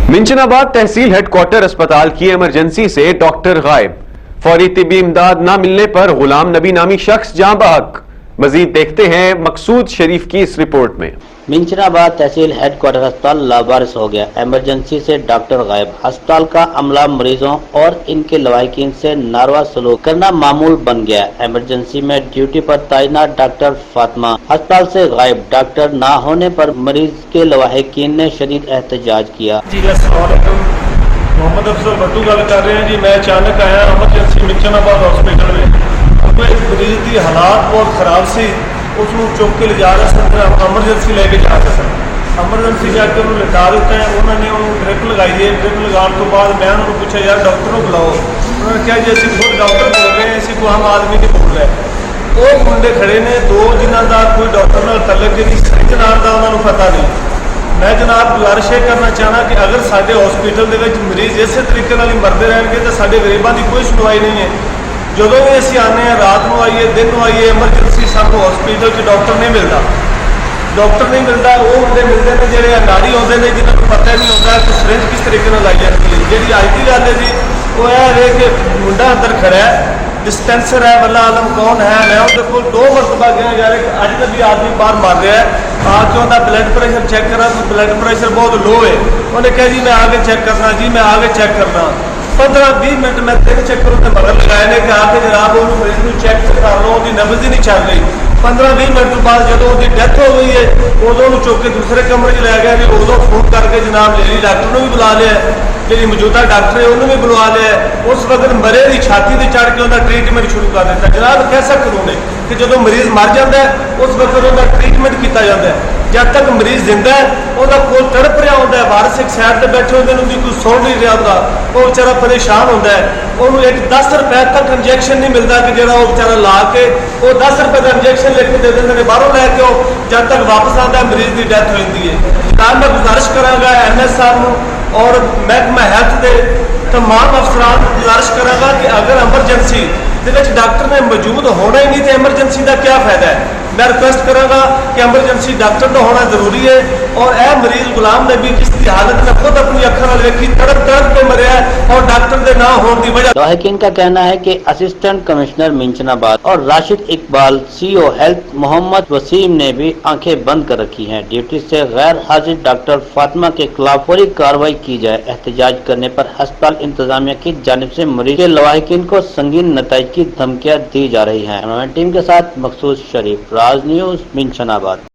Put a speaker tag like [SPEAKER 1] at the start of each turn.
[SPEAKER 1] मिंचनाबाद तहसील headquarter अस्पताल की emergency से डॉक्टर गायब। फौरी तिब्बी इमदाद न मिलने पर गुलाम नबी नामी शख्स जाँ बहक। मजीद देखते हैं मकसूद शरीफ की इस रिपोर्ट में।
[SPEAKER 2] मिंचनाबाद तहसील हेडक्वार्टर अस्पताल लावारिस हो गया। इमरजेंसी से डॉक्टर गायब। अस्पताल का अमला मरीजों और इनके लवाहिकीन से नारवा सलूक करना मामूल बन गया। इमरजेंसी में ड्यूटी पर तैनात डॉक्टर फातिमा अस्पताल से गायब। डॉक्टर ना होने पर मरीज के लवाहिकीन ने शदीद एहतजाज किया।
[SPEAKER 3] जी मोहम्मद अफजल भट्टू गल कर रहे हैं जी। मैं अचानक आया एमरजेंसी मिंचनाबाद हॉस्पिटल में। एक मरीज की हालात बहुत खराब सी, उसको चुक के ले जा रहे थे, एमरजेंसी लेके जा रहे थे। एमरजेंसी जाके उन्होंने लिटा दिता है। उन्होंने ड्रिप लगाई है। ड्रिप लगाने तो बाद मैं उन्होंने पूछा यार डॉक्टर को बुलाओ। उन्होंने कहा जी असं खुद डॉक्टर बोल रहे हैं, इसी को हम आदमी नहीं बोल रहे। वो मुंडे खड़े ने दो जिन्हों का कोई डॉक्टर नाल तलक जी सही जनाब का उन्होंने पता नहीं। मैं जनाब गुजारिश करना चाहना कि अगर साडे हॉस्पिटल के मरीज इस तरीके नाल मरते रहेंगे तो साडे गरीबों की कोई सुनवाई नहीं है। जो भी असी आने रात को आइए दिन को आइए एमरजेंसी सानू हॉस्पिटल से डॉक्टर नहीं मिलता। डॉक्टर नहीं मिलता। वो बंदे मिलते हैं जो अनाड़ी आते हैं जिन्होंने पता नहीं होता कि सिरिंज किस तरीके लाई जाती है। जी अज की गल है जी वो है कि मुंडा अंदर खड़ा है, डिस्पेंसर है, वल्ला आलम कौन है। मैं उसके को 2 मरतबा गया यार अज तक भी आदमी बाहर मार रहा है। आके उनका ब्लड प्रेशर चेक करा तो ब्लड प्रेशर बहुत लो है। उन्हें कहा जी मैं आगे चेक करना, जी मैं आगे चेक करना। 15-20 मिनट मैं 3 चक्कर उत्ते मगर लगाए ने कि आके जनाब उन्होंने मरीज को चेक कर लो, उसकी नब्ज ही नहीं चल रही। 15-20 मिनट तो बाद जो उसकी डेथ हो गई है उदों चुक के दूसरे कमरे च लै गया। उदों फोन करके जनाब लेडी डॉक्टर को भी बुला लिया, जी मौजूदा डॉक्टर है उन्होंने भी बुला लिया। उस वक्त मरे की छाती से चढ़ के उनका ट्रीटमेंट शुरू कर दिता। जनाब कैसा कानून है कि जो मरीज मर जाता है उस वक्त उनका ट्रीटमेंट किया जाता है। जब तक मरीज जिंदा है वह कोल तड़प रहा होता है, वारस एक साइड पर बैठे होते हैं, उनकी कोई सुन नहीं रहा होता, वो बेचारा परेशान होता है। उन्होंने एक 10 रुपए तक इंजैक्शन नहीं मिलता कि जो बेचारा ला के वो 10 रुपए का इंजैक्शन लेके दे देंगे बाहरों लैके जब तक वापस आता है मरीज की डेथ हो जाती है। जनाब मैं गुजारिश कराँगा MS साहब और महकमा हैल्थ के तमाम अफसरान को गुजारिश कराँगा कि अगर एमरजेंसी डॉक्टर ने मौजूद होना ही नहीं तो एमरजेंसी का क्या फायदा है। मैं रिक्वेस्ट कराँगा कि एमरजेंसी डॉक्टर का होना जरूरी है। और यह मरीज गुलाम नबी जिसकी हालत में खुद अपनी अखा नाल वेखी तड़प तड़प के मरिया और डॉक्टर के ना होने की वजह।
[SPEAKER 2] लवाहिकीन का कहना है कि असिस्टेंट कमिश्नर मिंचनाबाद और राशिद इकबाल CO हेल्थ मोहम्मद वसीम ने भी आंखें बंद कर रखी हैं। ड्यूटी से गैर हाजिर डॉक्टर फातिमा के खिलाफ फौरी कार्रवाई की जाए। एहतजाज करने पर अस्पताल इंतजामिया की जानिब से मरीज के लवाहिकीन को संगीन नताइज की धमकियां दी जा रही हैं। टीम के साथ मकसूद शरीफ, राज न्यूज, मिंचनाबाद।